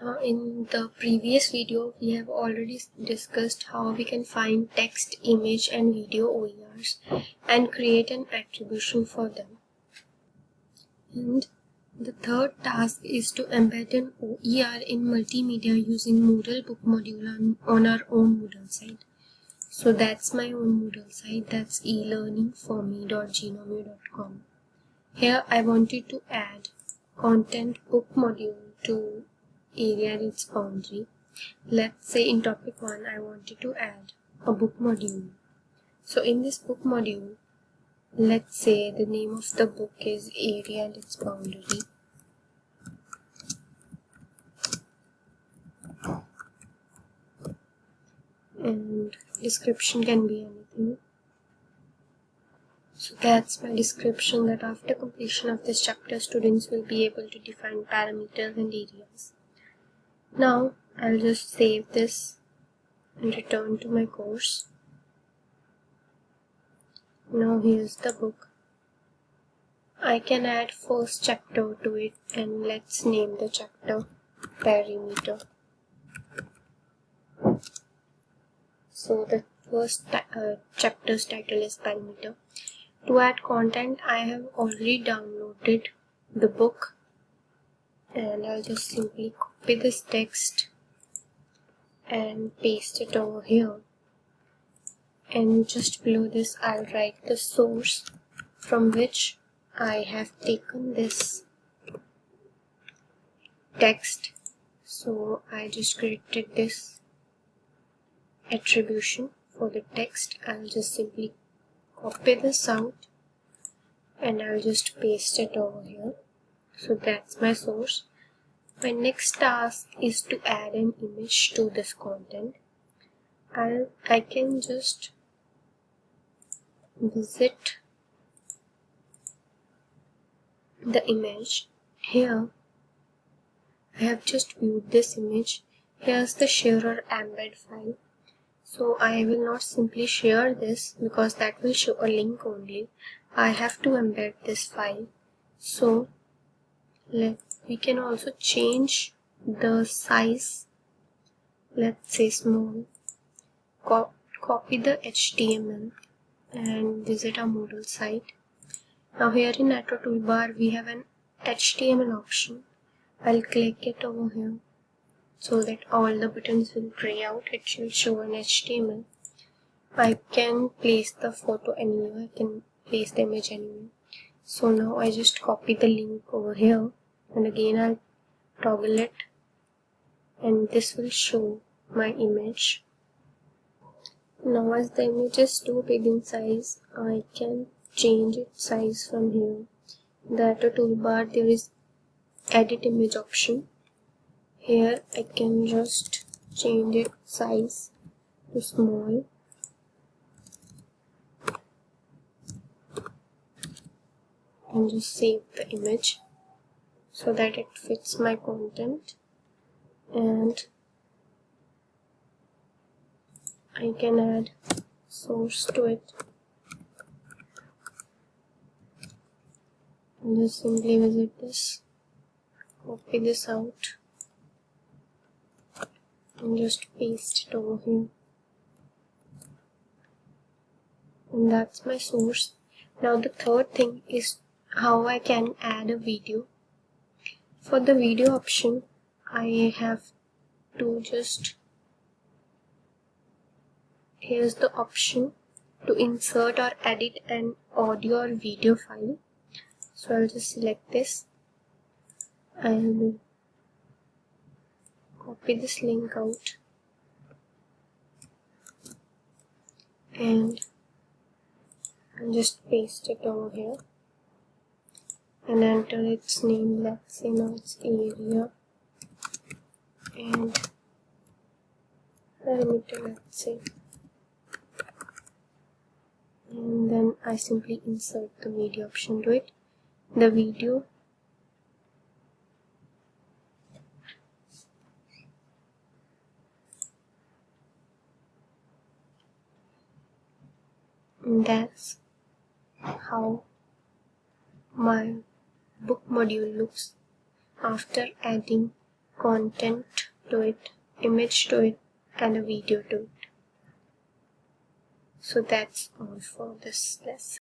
In the previous video, we have already discussed how we can find text, image and video OERs and create an attribution for them. And the third task is to embed an OER in multimedia using Moodle book module on our own Moodle site. So that's my own Moodle site, that's elearningforme.gnomio.com. Here I wanted to add content book module to area and its boundary. Let's say in topic 1 I wanted to add a book module. So in this book module, let's say the name of the book is area and its boundary. And description can be anything. So that's my description, that after completion of this chapter, students will be able to define parameters and areas. Now I'll just save this and return to my course. Now here's the book. I can add first chapter to it, and let's name the chapter Perimeter. So the first chapter's title is Perimeter. To add content, I have already downloaded the book, and I'll just simply copy this text and paste it over here. And just below this, I'll write the source from which I have taken this text. So I just created this attribution for the text. I'll just simply copy this out and I'll just paste it over here. So that's my source. My next task is to add an image to this content. I can just visit the image. Here I have just viewed this image. Here's the share or embed file. So I will not simply share this because that will show a link only. I have to embed this file. So we can also change the size. Let's say small. Copy the HTML and visit our Moodle site. Now here in Arrow toolbar we have an HTML option. I'll click it over here so that all the buttons will gray out. It will show an HTML. I can place the photo anywhere. I can place the image anywhere. So now I just copy the link over here and again I'll toggle it and this will show my image. Now as the image is too big in size, I can change its size from here. In the Arrow toolbar there is edit image option. Here I can just change its size to small. And just save the image so that it fits my content, and I can add source to it and just simply visit this, copy this out and just paste it over here, and that's my source. Now the third thing is how I can add a video. For the video option, I have to just, here's the option to insert or edit an audio or video file. So I'll just select this and copy this link out and just paste it over here and enter its name. Let's say now it's area and perimeter, let's say, and then I simply insert the media option to it. The video and that's how my book module looks after adding content to it, image to it, and a video to it. So that's all for this lesson.